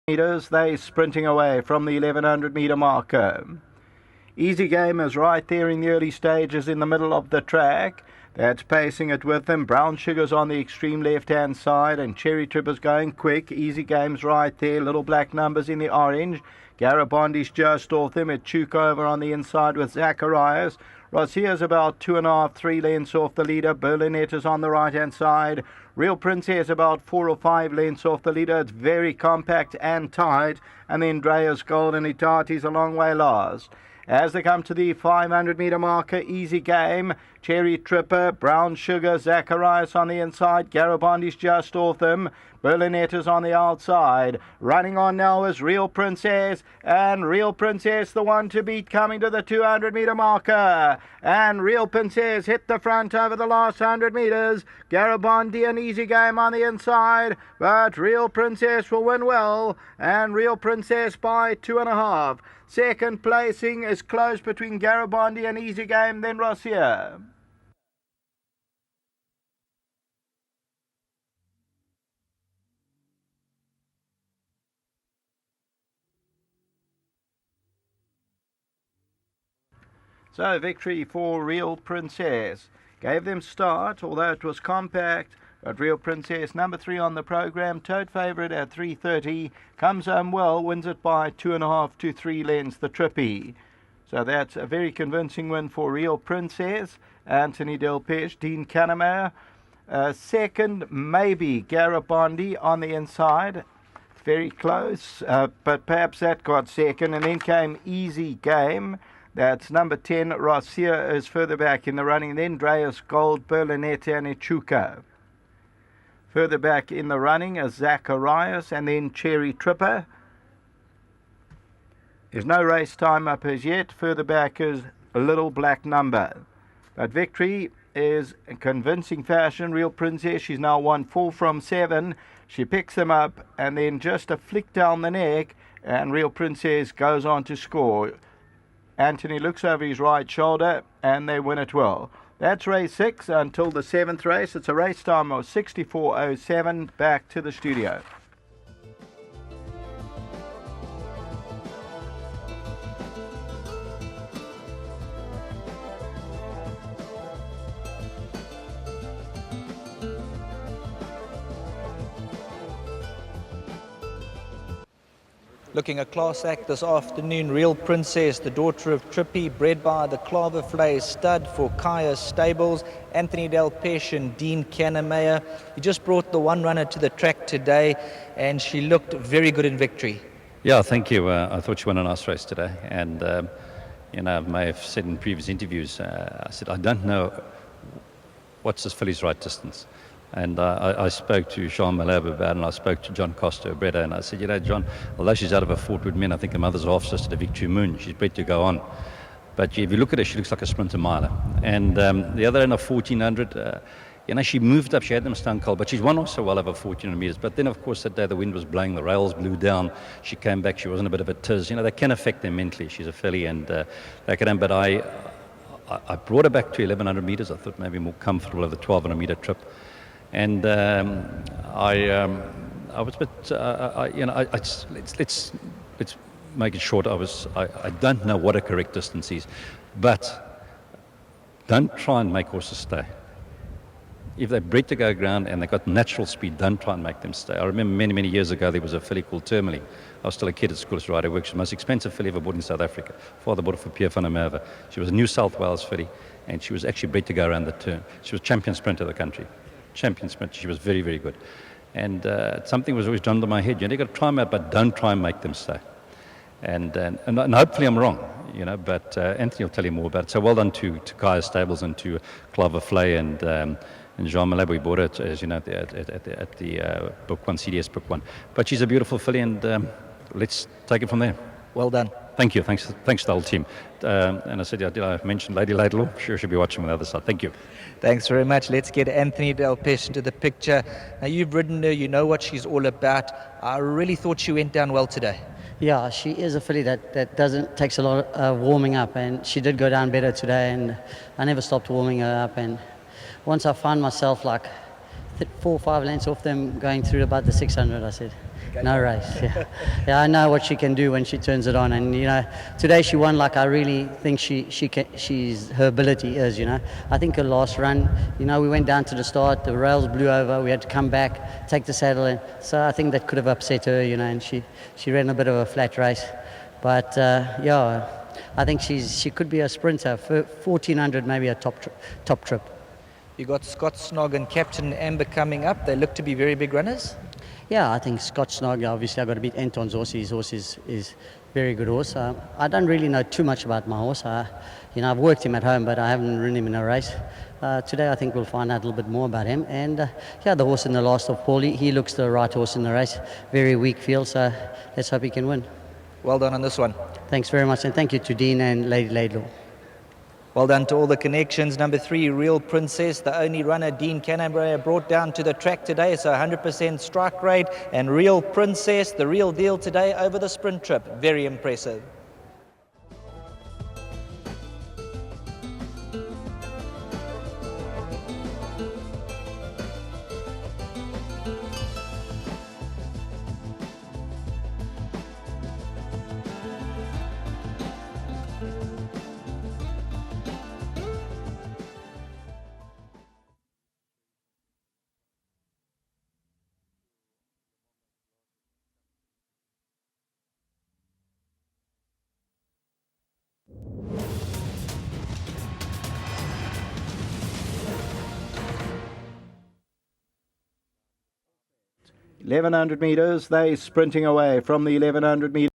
meters. They sprinting away from the 1100 meter marker. Easy Game is right there in the early stages in the middle of the track. That's pacing it with them. Brown Sugar's on the extreme left-hand side, and Cherry Tripper's going quick. Easy Game's right there. Little black numbers in the orange. Garibaldi's just off them. Echuca over on the inside with Zacharias. Rossia's about 2.5, 3 lengths off the leader. Berlinette is on the right-hand side. Real Princess about 4 or 5 lengths off the leader. It's very compact and tight. And then Drea's Golden Itati's a long way last. As they come to the 500 meter marker, Easy Game, Cherry Tripper, Brown Sugar, Zacharias on the inside, Garibaldi's just off them, Berlinette is on the outside. Running on now is Real Princess, and Real Princess the one to beat coming to the 200 meter marker. And Real Princess hit the front over the last 100 meters. Garibaldi and Easy Game on the inside, but Real Princess will win well, and Real Princess by 2.5. Second placing is close between Garibaldi and Easy Game, then Rossier. So victory for Real Princess. Gave them start, although it was compact. But Real Princess, number 3 on the program, tote favourite at 3.30, comes home well, wins it by 2.5 to 3 lengths, the Trippy. So that's a very convincing win for Real Princess. Anthony Delpeche, Dean Cannemeyer. Second, maybe Garibaldi on the inside. Very close, but perhaps that got second. And then came Easy Game. That's number 10. Rossier is further back in the running. Then Drea's Gold, Berlinette and Echuca. Further back in the running is Zacharias and then Cherry Tripper. There's no race time up as yet. Further back is a Little Black Number. But victory is in convincing fashion. Real Princess, she's now won 4 from 7. She picks them up and then just a flick down the neck, and Real Princess goes on to score. Anthony looks over his right shoulder and they win it well. That's race 6 until the 7th race. It's a race time of 64.07. Back to the studio. Looking at class act this afternoon, Real Princess, the daughter of Trippy, bred by the Claverflay stud for Kaya Stables, Anthony Delpeche and Dean Cannemeyer. He just brought the one runner to the track today, and she looked very good in victory. Yeah, thank you. I thought she won a nice race today, and I may have said in previous interviews, I said, I don't know what's this filly's right distance. And I spoke to Jean Malherbe about it, and I spoke to John Costa, Breda, and I said, John, although she's out of a Fortwood men, I think the mother's half-sister to Victory Moon. She's bred to go on. But if you look at her, she looks like a sprinter miler. And the other end of 1400, she moved up. She had them stone cold, but she's won also well over 1400 meters. But then, of course, that day the wind was blowing, the rails blew down. She came back. She wasn't a bit of a tiz. They can affect them mentally. She's a filly, and they can. But I brought her back to 1100 meters. I thought maybe more comfortable of the 1200 meter trip. And I was a bit, let's make it short. I don't know what a correct distance is, but don't try and make horses stay. If they're bred to go ground and they've got natural speed, don't try and make them stay. I remember many years ago there was a filly called Termely. I was still a kid at school as rider. She was the most expensive filly ever bought in South Africa. Father bought it for Pierre van der Merwe. She was a New South Wales filly, and she was actually bred to go around the turn. She was champion sprinter of the country. Champion sprinter. She was very, very good. And something was always drummed in my head. You've got to try them out, but don't try and make them stay. And hopefully I'm wrong, but Anthony will tell you more about it. So well done to Kaya Stables and to Claverflay and Jean Malherbe. We bought it, as you know, at the Book One, CDS Book One. But she's a beautiful filly, and let's take it from there. Well done. Thank you. Thanks to the whole team. And I said, did I mention Lady Laidlaw? Sure, she'll be watching on the other side. Thank you. Thanks very much. Let's get Anthony Delpeche into the picture. Now, you've ridden her. You know what she's all about. I really thought she went down well today. Yeah, she is a filly that takes a lot of warming up, and she did go down better today, and I never stopped warming her up. And once I found myself like 4 or 5 lengths off them going through about the 600, I said, No race. Yeah. Yeah, I know what she can do when she turns it on, and today she won like I really think she's her ability is. I think her last run, we went down to the start, the rails blew over, we had to come back, take the saddle in. So I think that could have upset her, and she ran a bit of a flat race, but yeah, I think she could be a sprinter. For 1400, maybe a top trip. You got Scott Snog and Captain Amber coming up. They look to be very big runners. Yeah, I think Scott Snog, obviously I've got to beat Anton's horse. His horse is very good horse. I don't really know too much about my horse. I've worked him at home, but I haven't ridden him in a race. Today I think we'll find out a little bit more about him. And the horse in the last of Paulie, he looks the right horse in the race. Very weak field, so let's hope he can win. Well done on this one. Thanks very much, and thank you to Dean and Lady Laidlaw. Well done to all the connections. Number 3, Real Princess, the only runner Dean Canterbury brought down to the track today, so 100% strike rate. And Real Princess, the real deal today over the sprint trip. Very impressive. $1,100 meters, they sprinting away from the 1100 meters.